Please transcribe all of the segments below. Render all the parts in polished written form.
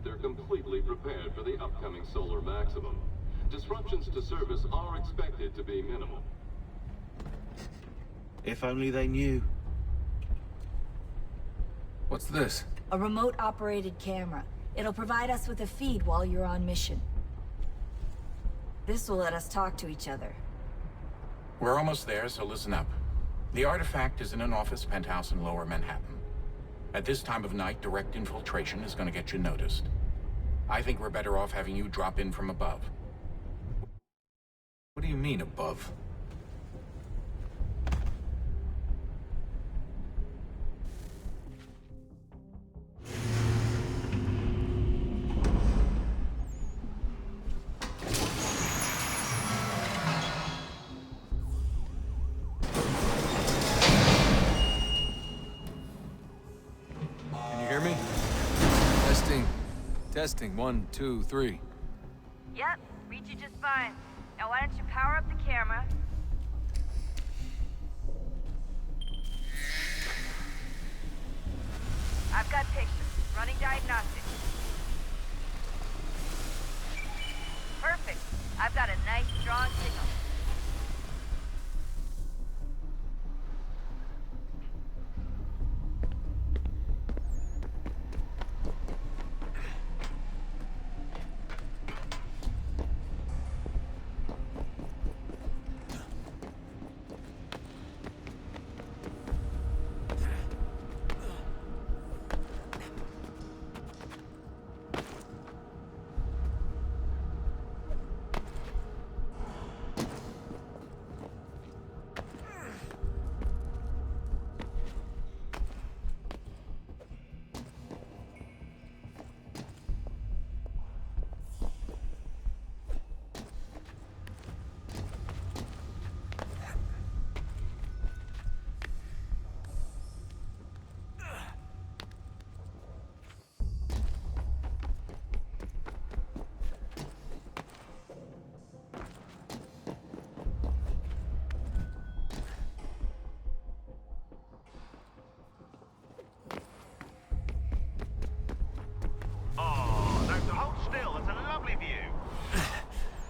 that they're completely prepared for the upcoming solar maximum. Disruptions to service are expected to be minimal. If only they knew. What's this? A remote-operated camera. It'll provide us with a feed while you're on mission. This will let us talk to each other. We're almost there, so listen up. The artifact is in an office penthouse in Lower Manhattan. At this time of night, direct infiltration is going to get you noticed. I think we're better off having you drop in from above. What do you mean, above? Testing, 1, 2, 3. Yep, read you just fine. Now why don't you power up the camera? I've got pictures. Running diagnostics. Perfect. I've got a nice, strong signal.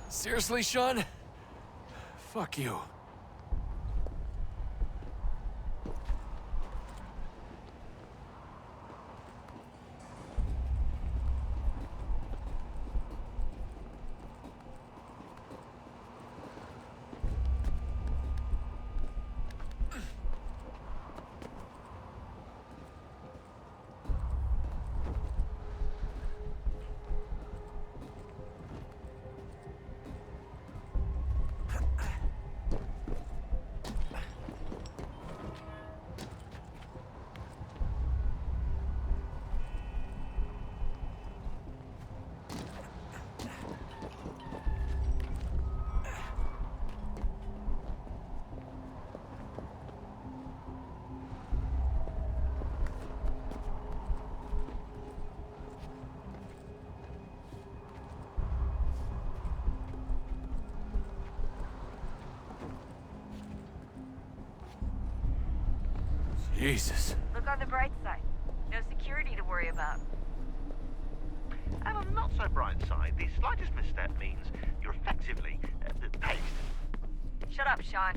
Seriously, Sean? Fuck you. Jesus. Look on the bright side. No security to worry about. And on the not so bright side, the slightest misstep means you're effectively paced. Shut up, Sean.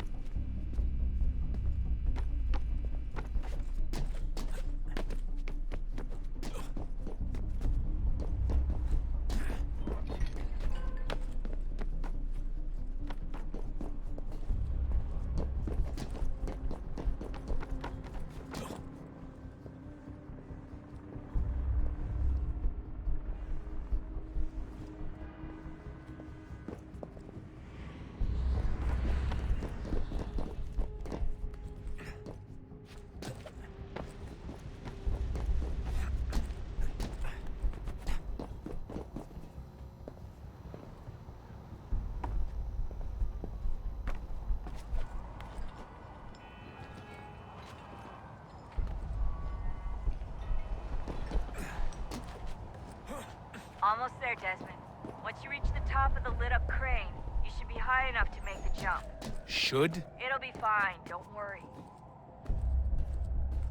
Almost there, Desmond. Once you reach the top of the lit-up crane, you should be high enough to make the jump. Should? It'll be fine, don't worry.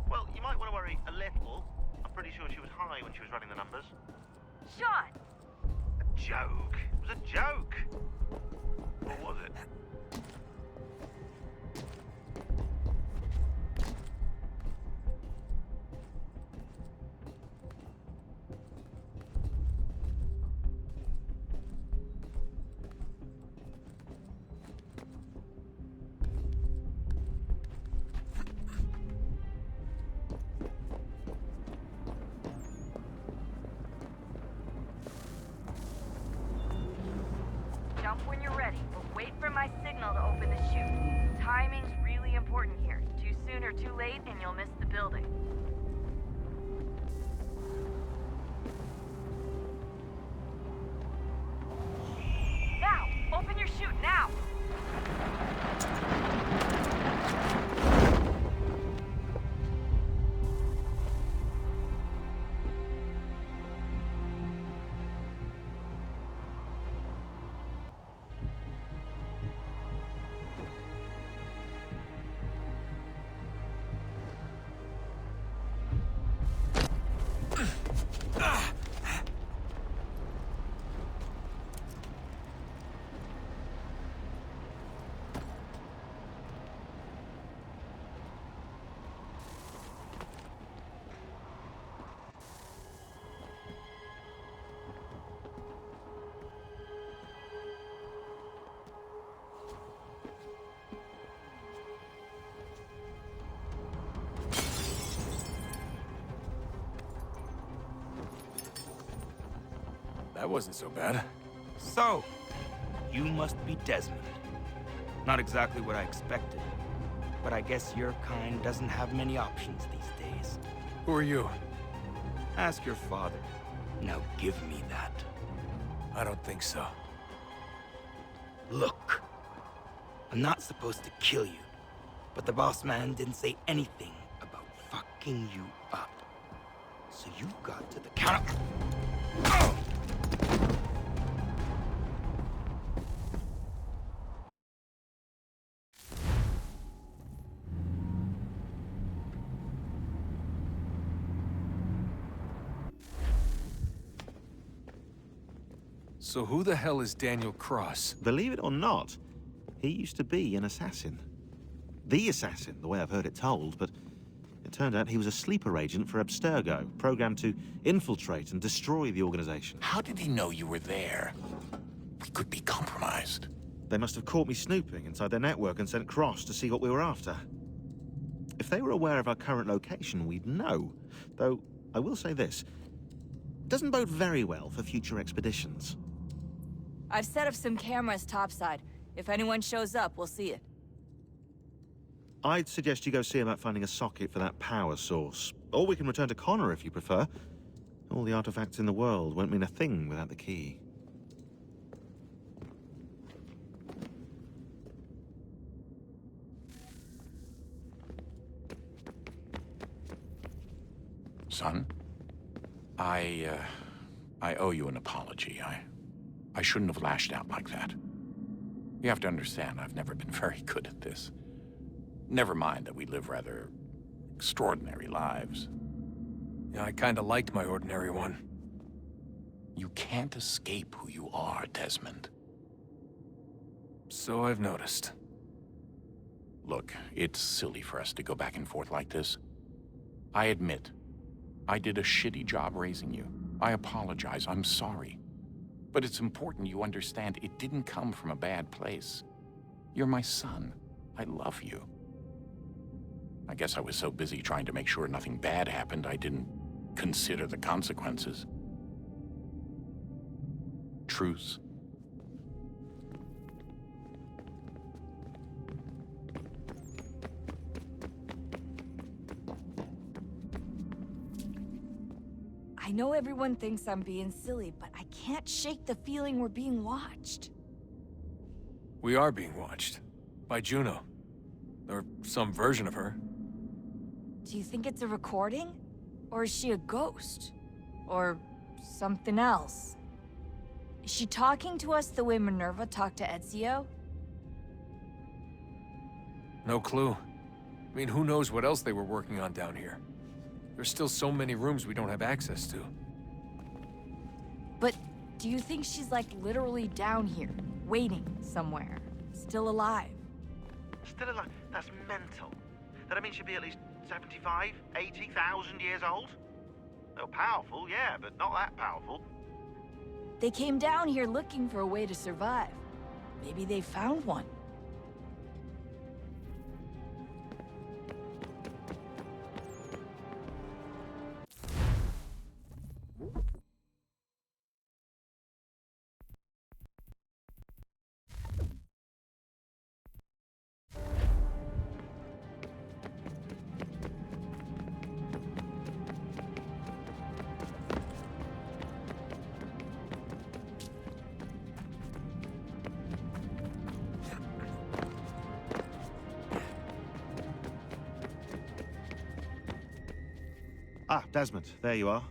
Well, you might want to worry a little. I'm pretty sure she was high when she was running the numbers. Sure. joke. It was a joke. Or was it? Jump when you're ready, but wait for my signal to open the chute. Timing's really important here. Too soon or too late, and you'll miss the building. Now! Open your chute, now! That wasn't so bad. So, you must be Desmond. Not exactly what I expected, but I guess your kind doesn't have many options these days. Who are you? Ask your father. Now give me that. I don't think so. Look, I'm not supposed to kill you, but the boss man didn't say anything about fucking you up. So you got to the counter. So who the hell is Daniel Cross? Believe it or not, he used to be an assassin. The assassin, the way I've heard it told, but it turned out he was a sleeper agent for Abstergo, programmed to infiltrate and destroy the organization. How did he know you were there? We could be compromised. They must have caught me snooping inside their network and sent Cross to see what we were after. If they were aware of our current location, we'd know. Though, I will say this, it doesn't bode very well for future expeditions. I've set up some cameras topside. If anyone shows up, we'll see it. I'd suggest you go see about finding a socket for that power source. Or we can return to Connor if you prefer. All the artifacts in the world won't mean a thing without the key. Son, I owe you an apology. I shouldn't have lashed out like that. You have to understand, I've never been very good at this. Never mind that we live rather extraordinary lives. Yeah, I kinda liked my ordinary one. You can't escape who you are, Desmond. So I've noticed. Look, it's silly for us to go back and forth like this. I admit, I did a shitty job raising you. I apologize, I'm sorry. But it's important you understand it didn't come from a bad place. You're my son. I love you. I guess I was so busy trying to make sure nothing bad happened, I didn't consider the consequences. Truce. I know everyone thinks I'm being silly, but I can't shake the feeling we're being watched. We are being watched. By Juno. Or some version of her. Do you think it's a recording? Or is she a ghost? Or something else? Is she talking to us the way Minerva talked to Ezio? No clue. I mean, who knows what else they were working on down here? There's still so many rooms we don't have access to. But do Do you think she's like literally down here, waiting somewhere, still alive? Still alive? That's mental. That I mean she'd be at least 75, 80,000 years old? Oh, powerful, yeah, but not that powerful. They came down here looking for a way to survive. Maybe they found one. Ah, Desmond, there you are.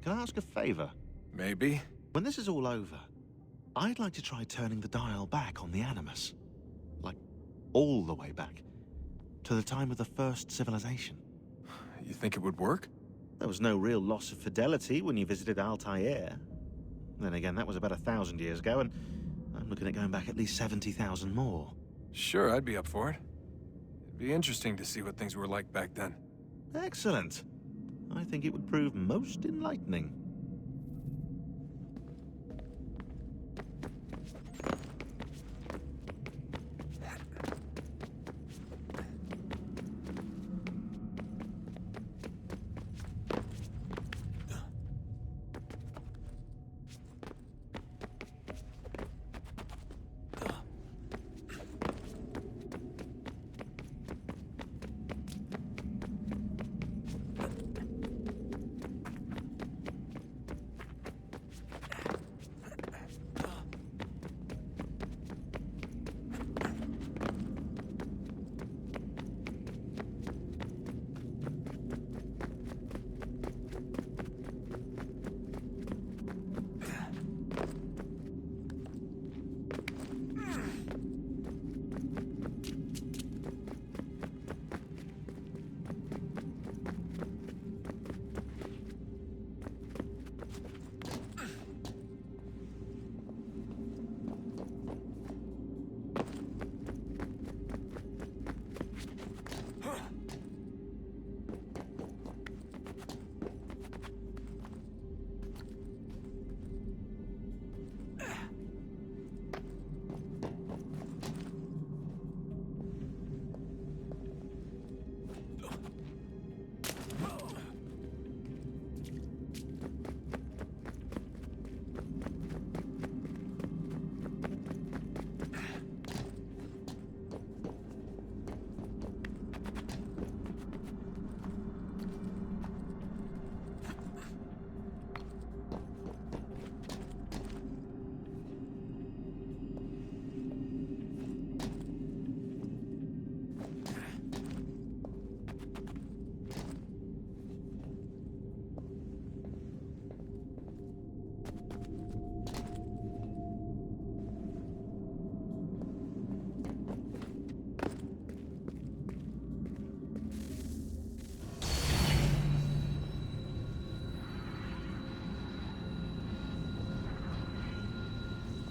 Can I ask a favor? Maybe. When this is all over, I'd like to try turning the dial back on the Animus. Like, all the way back. To the time of the first civilization. You think it would work? There was no real loss of fidelity when you visited Altair. Then again, that was about 1,000 years ago, and I'm looking at going back at least 70,000 more. Sure, I'd be up for it. It'd be interesting to see what things were like back then. Excellent. I think it would prove most enlightening.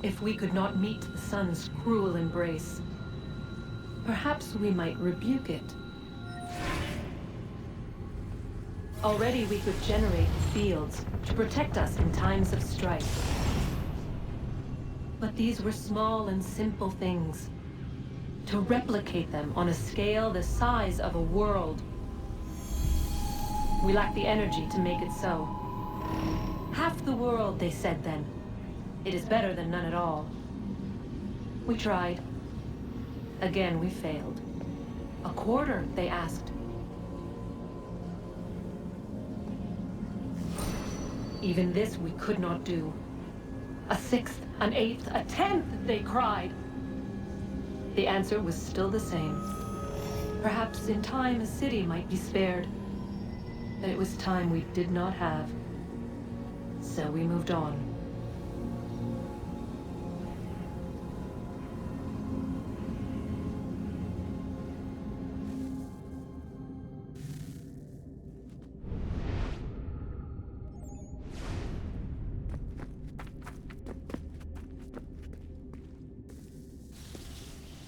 If we could not meet the sun's cruel embrace, perhaps we might rebuke it. Already we could generate fields to protect us in times of strife. But these were small and simple things. To replicate them on a scale the size of a world. We lack the energy to make it so. Half the world, they said then. It is better than none at all. We tried. Again, we failed. A quarter, they asked. Even this we could not do. A sixth, an eighth, a tenth, they cried. The answer was still the same. Perhaps in time a city might be spared. But it was time we did not have. So we moved on.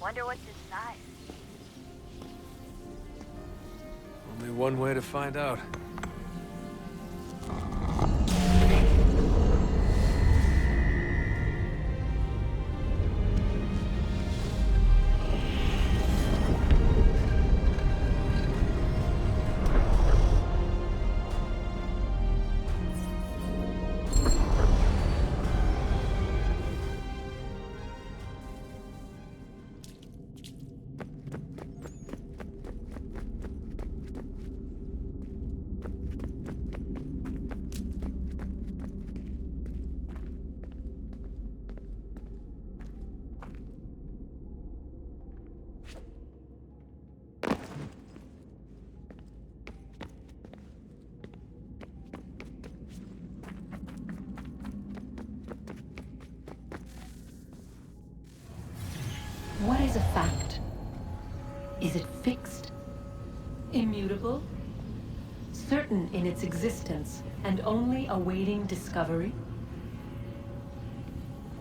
Wonder what's inside. Only one way to find out. What is a fact? Is it fixed? Immutable? Certain in its existence and only awaiting discovery?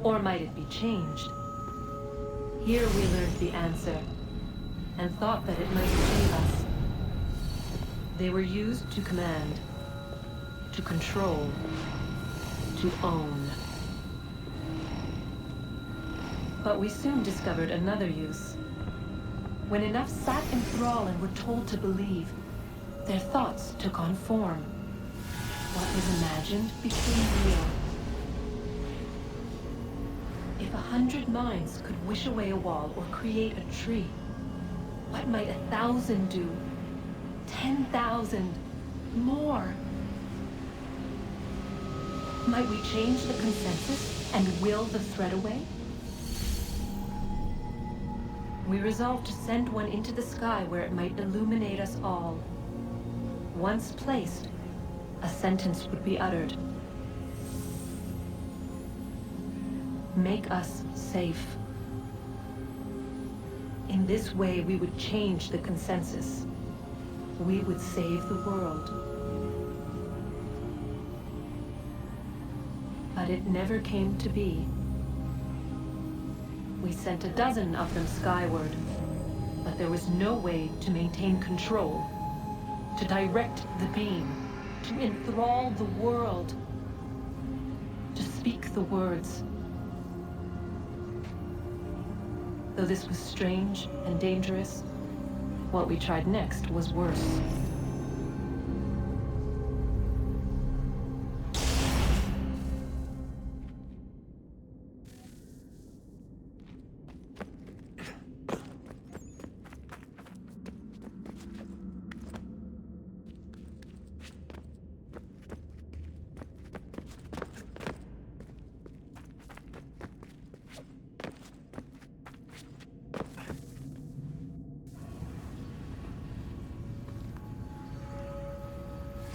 Or might it be changed? Here we learned the answer, and thought that it might save us. They were used to command, to control, to own. But we soon discovered another use. When enough sat in thrall and were told to believe, their thoughts took on form. What was imagined became real. If 100 minds could wish away a wall or create a tree, what might 1,000 do? 10,000? More? Might we change the consensus and will the threat away? We resolved to send one into the sky where it might illuminate us all. Once placed, a sentence would be uttered. Make us safe. In this way, we would change the consensus. We would save the world. But it never came to be. We sent a dozen of them skyward, but there was no way to maintain control, to direct the beam, to enthrall the world, to speak the words. Though this was strange and dangerous, what we tried next was worse.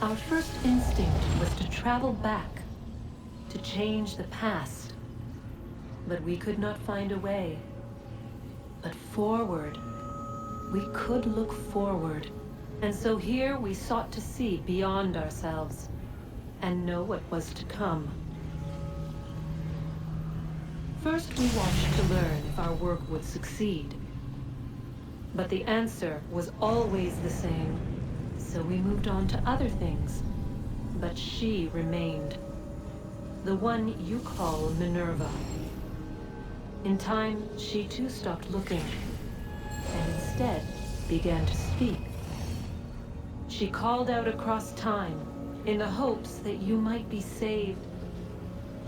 Our first instinct was to travel back, to change the past. But we could not find a way. But forward, we could look forward. And so here we sought to see beyond ourselves, and know what was to come. First we watched to learn if our work would succeed. But the answer was always the same. So we moved on to other things. But she remained. The one you call Minerva. In time, she too stopped looking, and instead began to speak. She called out across time, in the hopes that you might be saved.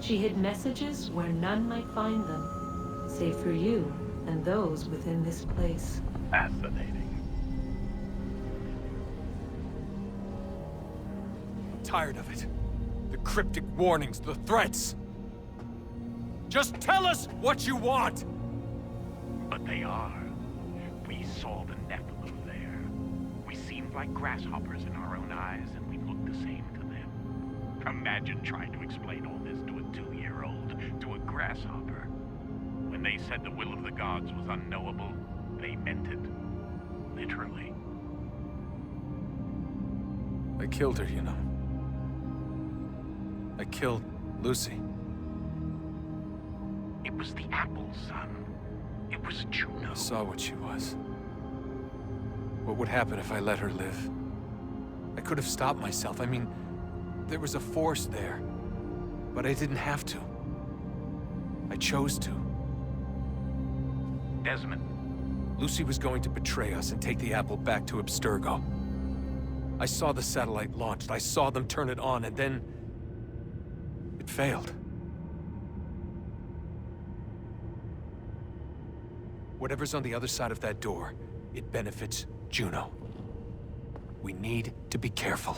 She hid messages where none might find them, save for you and those within this place. Fascinating. Tired of it. The cryptic warnings, the threats. Just tell us what you want! But they are. We saw the Nephilim there. We seemed like grasshoppers in our own eyes, and we looked the same to them. Imagine trying to explain all this to a 2-year-old, to a grasshopper. When they said the will of the gods was unknowable, they meant it. Literally. I killed her, you know. I killed Lucy. It was the apple, son. It was Juno. I saw what she was. What would happen if I let her live? I could have stopped myself. I mean, there was a force there. But I didn't have to. I chose to. Desmond, Lucy was going to betray us and take the apple back to Abstergo. I saw the satellite launched. I saw them turn it on, and then... it failed. Whatever's on the other side of that door, it benefits Juno. We need to be careful.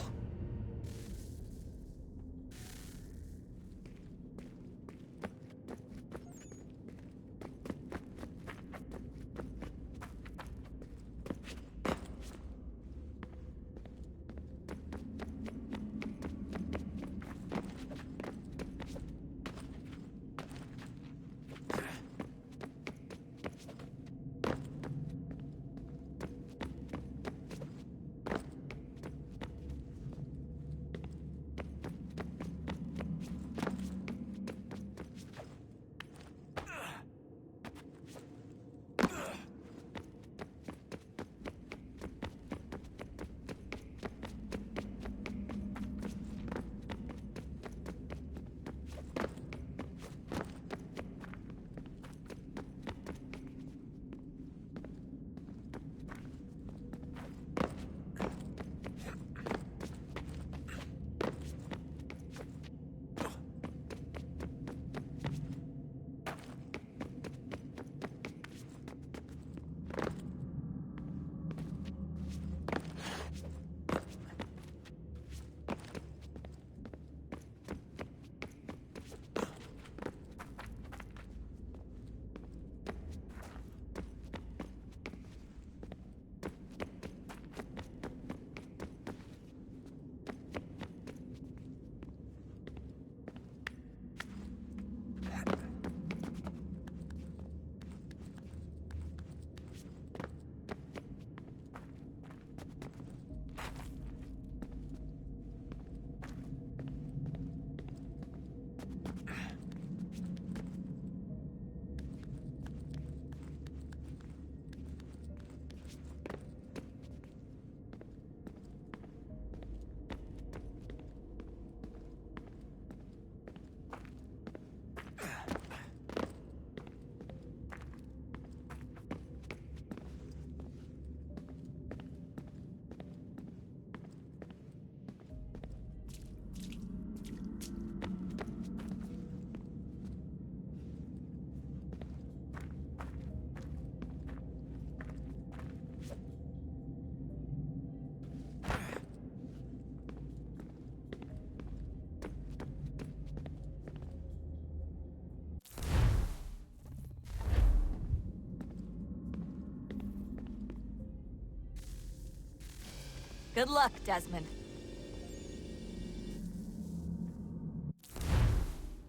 Good luck, Desmond.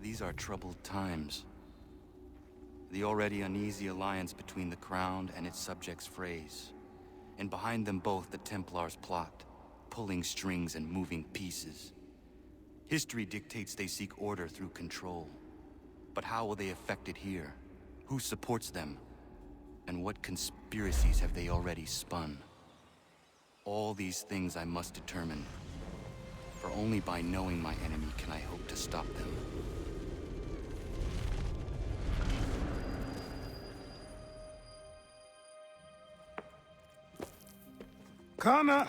These are troubled times. The already uneasy alliance between the Crown and its subjects frays. And behind them both the Templars plot, pulling strings and moving pieces. History dictates they seek order through control. But how will they affect it here? Who supports them? And what conspiracies have they already spun? All these things I must determine. For only by knowing my enemy can I hope to stop them. Connor!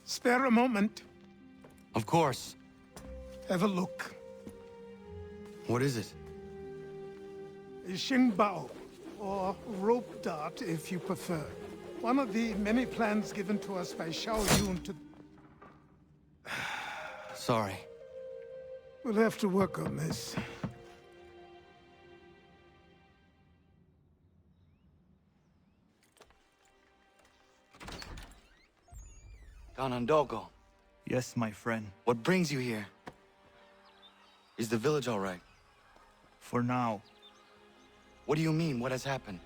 Spare a moment. Of course. Have a look. What is it? Xingbao, or rope dart if you prefer. One of the many plans given to us by Xiao Yun to... Sorry. We'll have to work on this. Ganondogo, Yes, my friend. what brings you here? Is the village all right? For now. What do you mean? What has happened?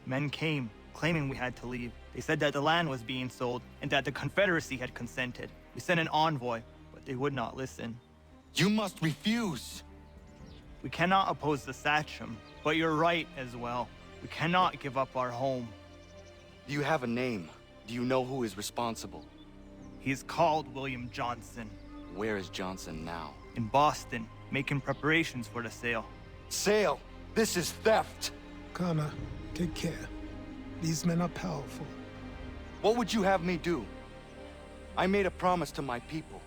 Men came, claiming we had to leave. They said that the land was being sold, and that the Confederacy had consented. We sent an envoy, but they would not listen. You must refuse! We cannot oppose the Sachem, but you're right as well. We cannot give up our home. Do you have a name? Do you know who is responsible? He is called William Johnson. Where is Johnson now? In Boston, making preparations for the sale. Sale! This is theft! Connor, take care. These men are powerful. What would you have me do? I made a promise to my people.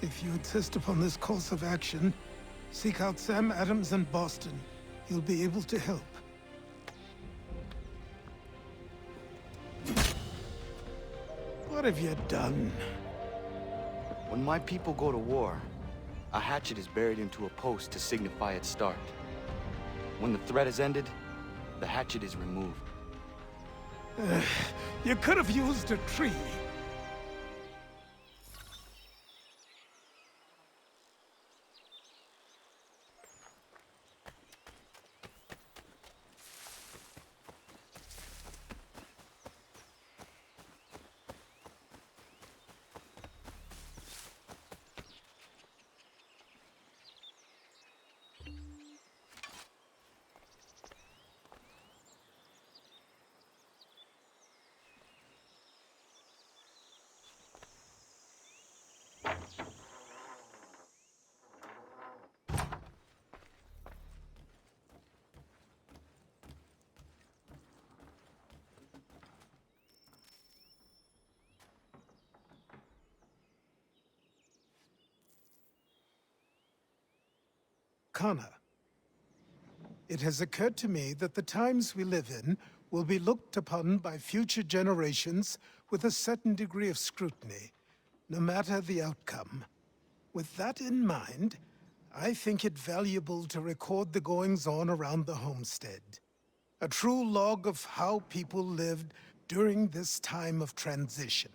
If you insist upon this course of action, seek out Sam Adams in Boston. He'll be able to help. What have you done? When my people go to war, a hatchet is buried into a post to signify its start. When the threat is ended, the hatchet is removed. You could have used a tree. Connor, it has occurred to me that the times we live in will be looked upon by future generations with a certain degree of scrutiny, no matter the outcome. With that in mind, I think it valuable to record the goings-on around the homestead. A true log of how people lived during this time of transition.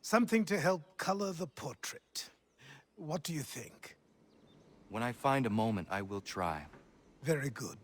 Something to help color the portrait. What do you think? When I find a moment, I will try. Very good.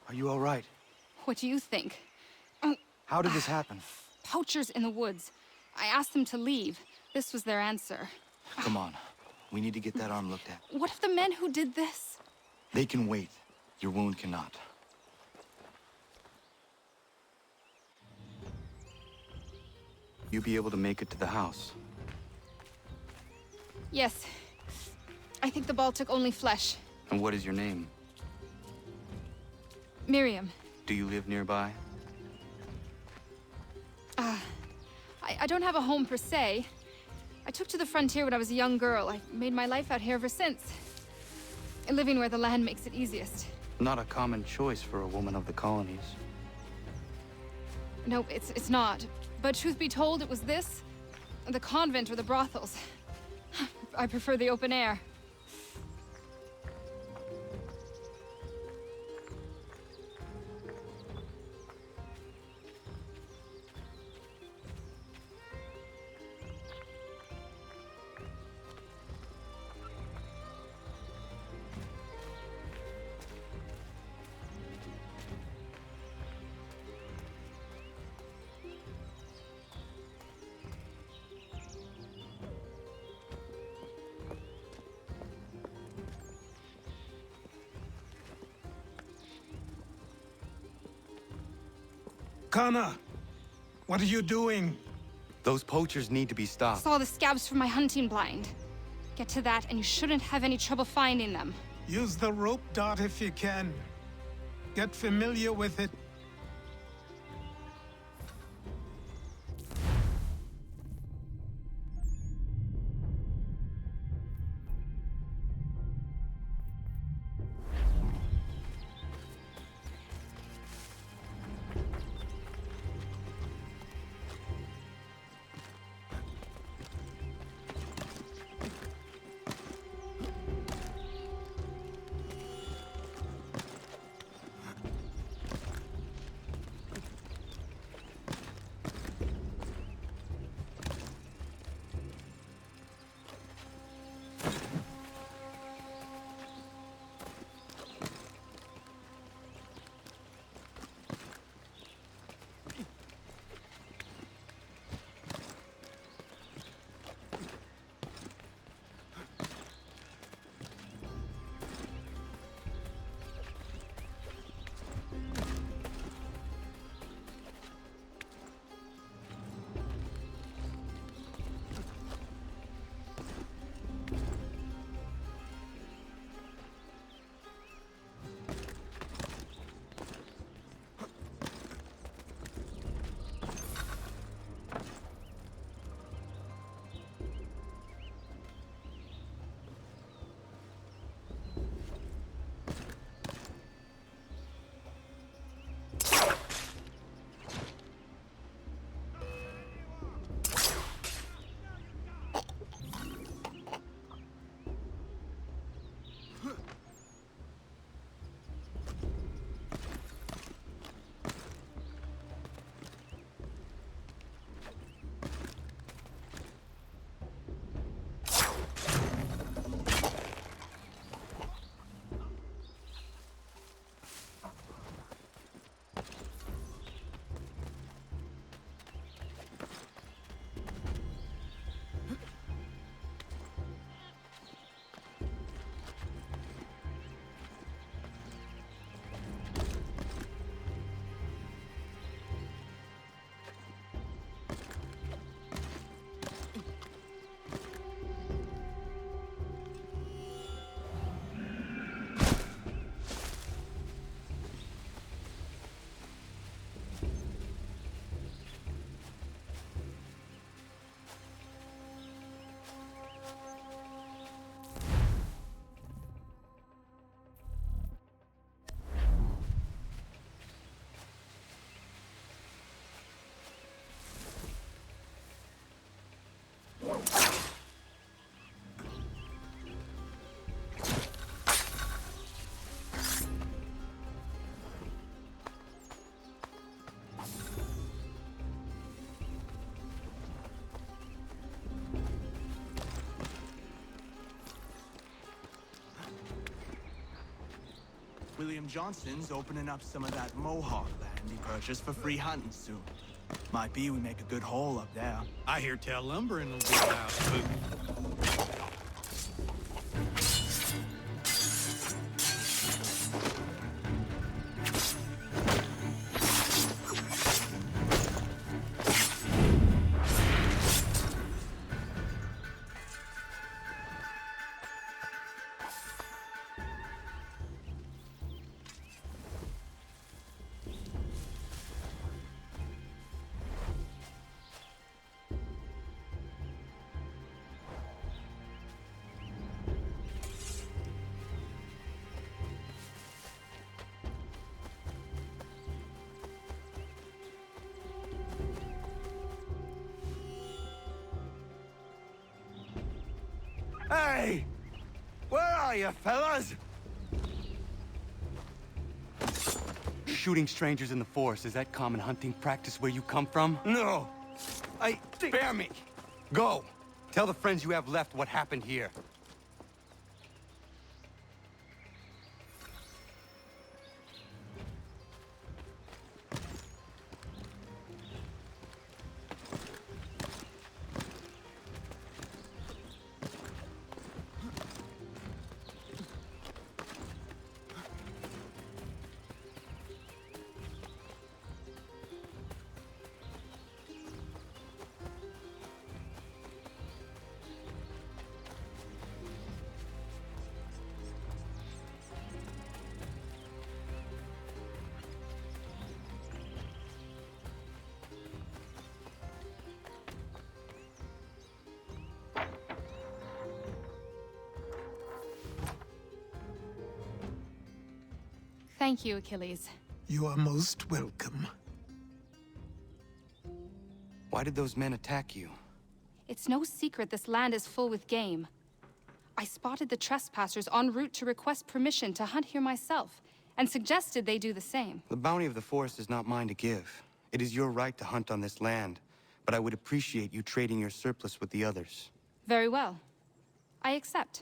Are you all right? What do you think? How did this happen? Poachers in the woods. I asked them to leave. This was their answer. Come on. We need to get that arm looked at. What if the men who did this? They can wait. Your wound cannot. You be able to make it to the house? Yes. I think the ball took only flesh. And what is your name? Miriam. Do you live nearby? I don't have a home per se. I took to the frontier when I was a young girl. I've made my life out here ever since. Living where the land makes it easiest. Not a common choice for a woman of the colonies. No, it's not. But truth be told, it was this, the convent or the brothels. I prefer the open air. Kana, what are you doing? Those poachers need to be stopped. Saw the scabs from my hunting blind. Get to that, and you shouldn't have any trouble finding them. Use the rope dart if you can. Get familiar with it. William Johnson's opening up some of that Mohawk land he purchased for free hunting soon. Might be we make a good haul up there. I hear tell lumbering will be out soon. Hey! Where are you, fellas? Shooting strangers in the forest, is that common hunting practice where you come from? No! Spare me! Go! Tell the friends you have left what happened here. Thank you, Achilles. You are most welcome. Why did those men attack you? It's no secret this land is full with game. I spotted the trespassers en route to request permission to hunt here myself, and suggested they do the same. The bounty of the forest is not mine to give. It is your right to hunt on this land, but I would appreciate you trading your surplus with the others. Very well. I accept.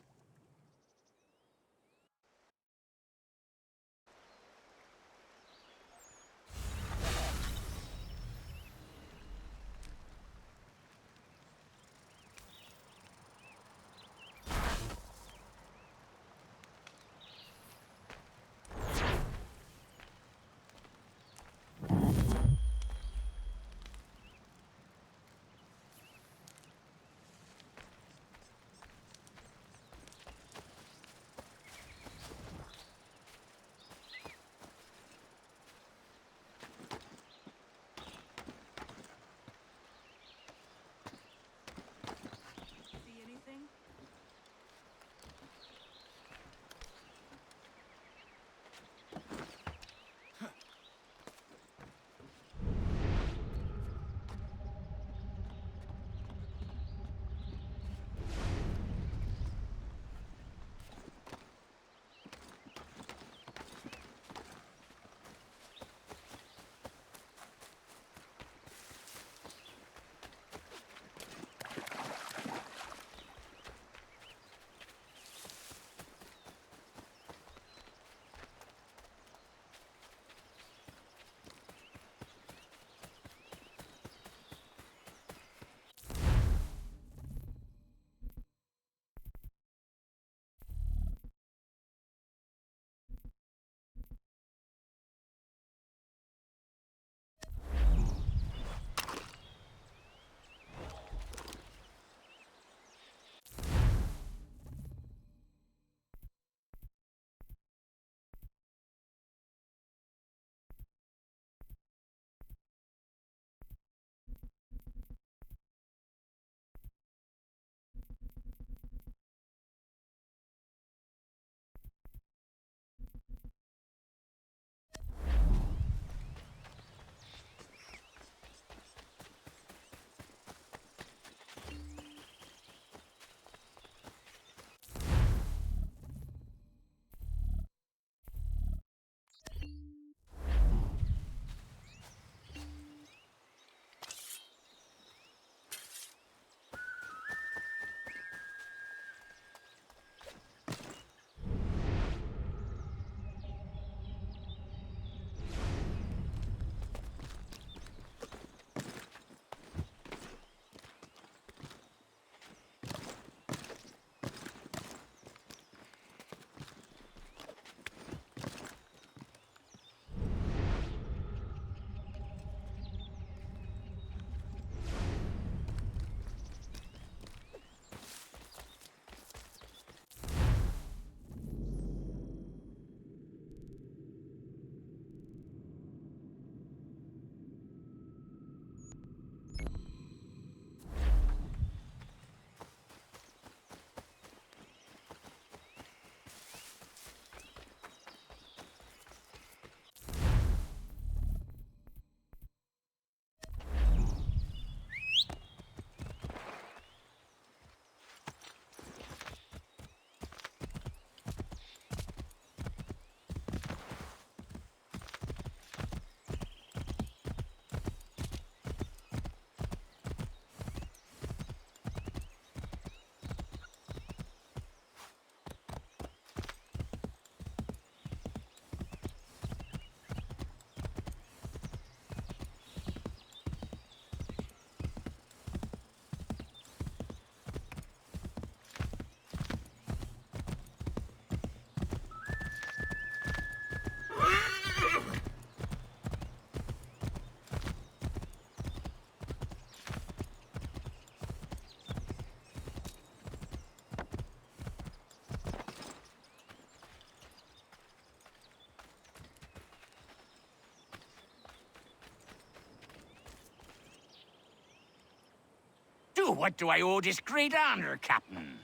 what do I owe this great honor, Captain?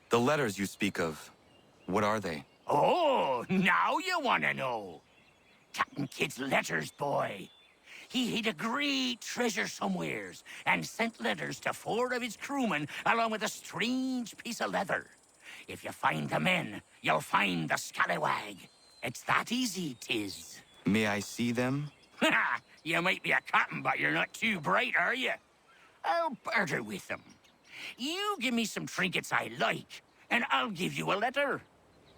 The letters you speak of, what are they? Oh, now you want to know. Captain Kidd's letters, boy. He hid a great treasure somewheres and sent letters to 4 of his crewmen along with a strange piece of leather. If you find the men, you'll find the scallywag. It's that easy, 'tis. May I see them? Ha! You might be a captain, but you're not too bright, are you? I'll barter with them. You give me some trinkets I like, and I'll give you a letter.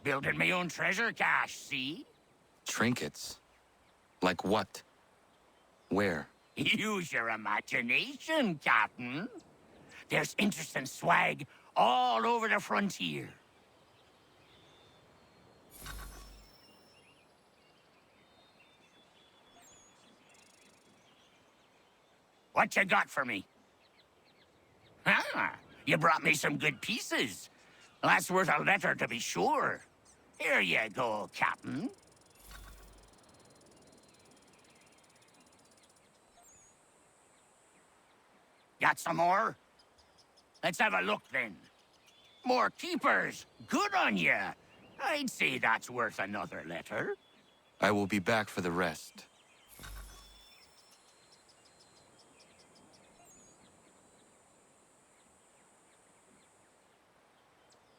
Building my own treasure cache, see? Trinkets? Like what? Where? Use your imagination, Captain. There's interesting swag all over the frontier. What you got for me? Ah, you brought me some good pieces. That's worth a letter to be sure. Here you go, Captain. Got some more? Let's have a look then. More keepers. Good on you. I'd say that's worth another letter. I will be back for the rest.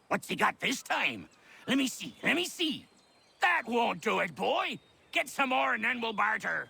What's he got this time? Let me see, let me see. That won't do it, boy. Get some more and then we'll barter.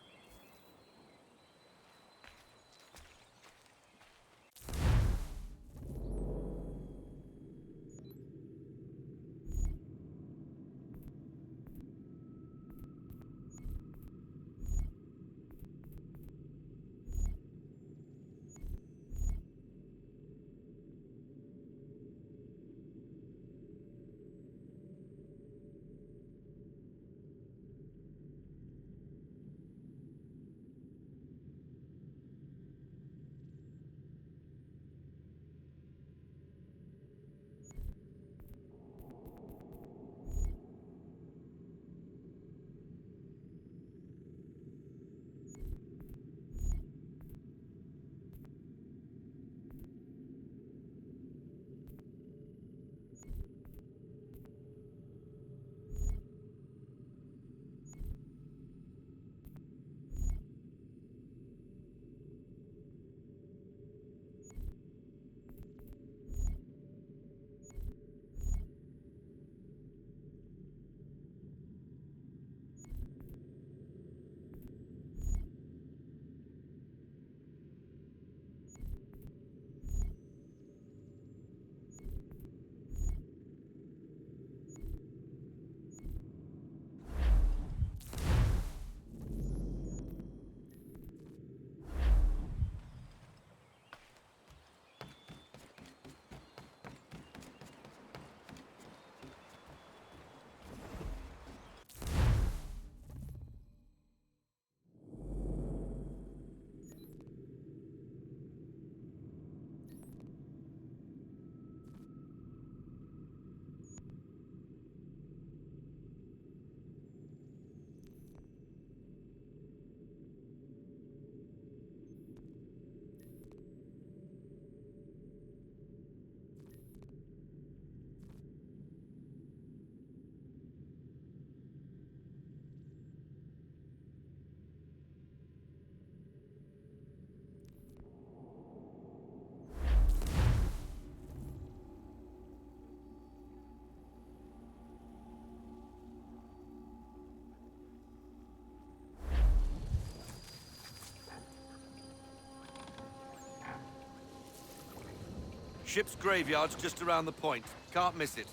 Ship's graveyard's just around the point. Can't miss it.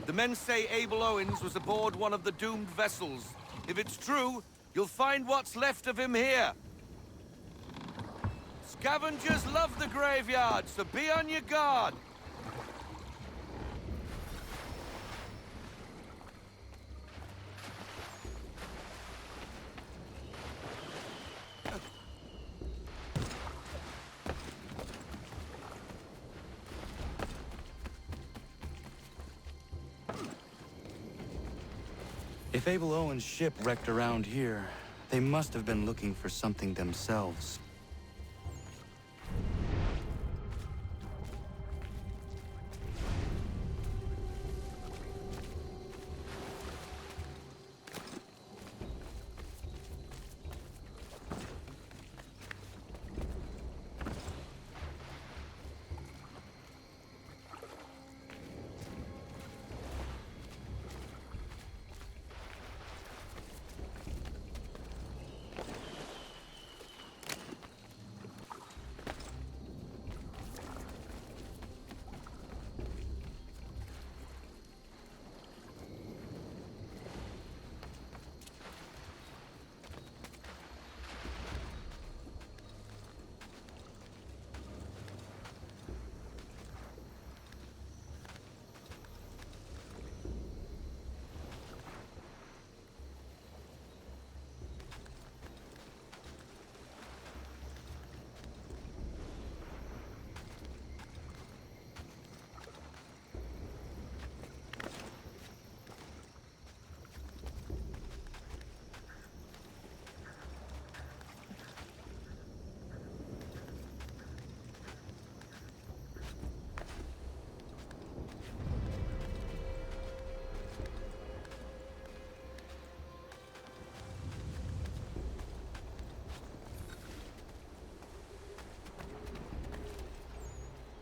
The men say Abel Owens was aboard one of the doomed vessels. If it's true, you'll find what's left of him here. Scavengers love the graveyard, so be on your guard. If Abel Owens' ship wrecked around here, they must have been looking for something themselves.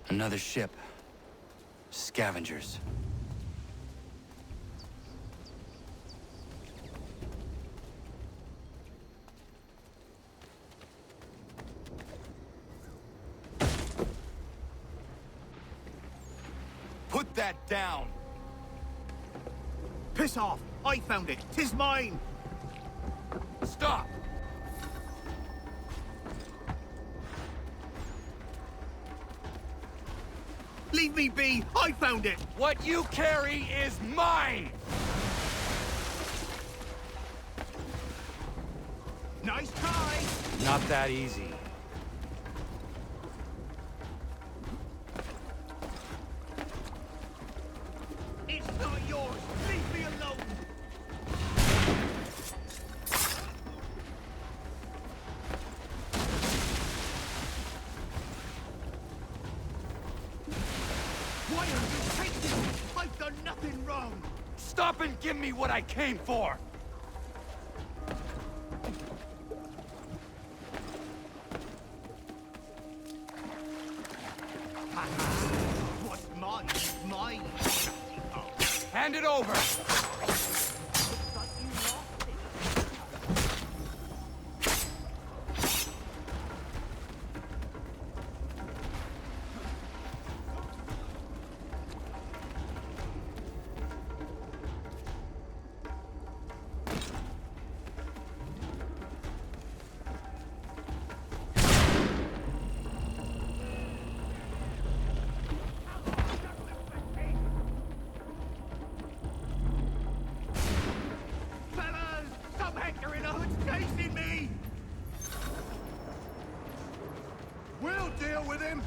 Another ship. Scavengers. Put that down! Piss off! I found it! 'Tis mine! Stop! Leave me be! I found it! What you carry is mine! Nice try! Not that easy. It's not yours! Leave me alone! Why are you taking it? I've done nothing wrong! Stop and give me what I came for! What's mine is mine! Hand it over! Fellas! Stop hankering on! It's chasing me! We'll deal with him!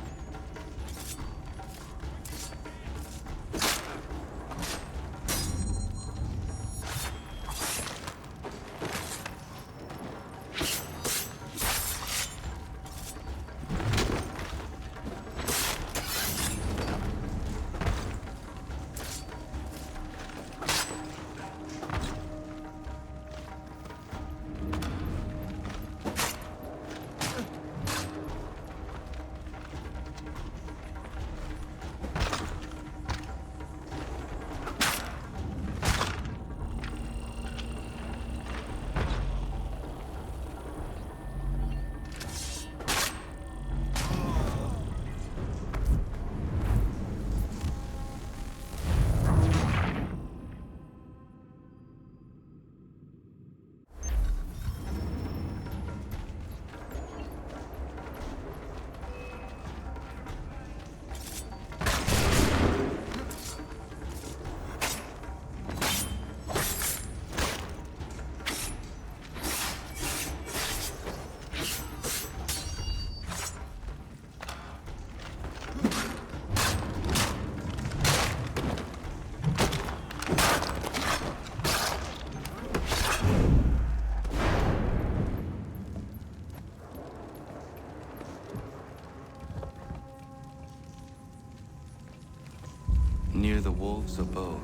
Near the wolves' abode.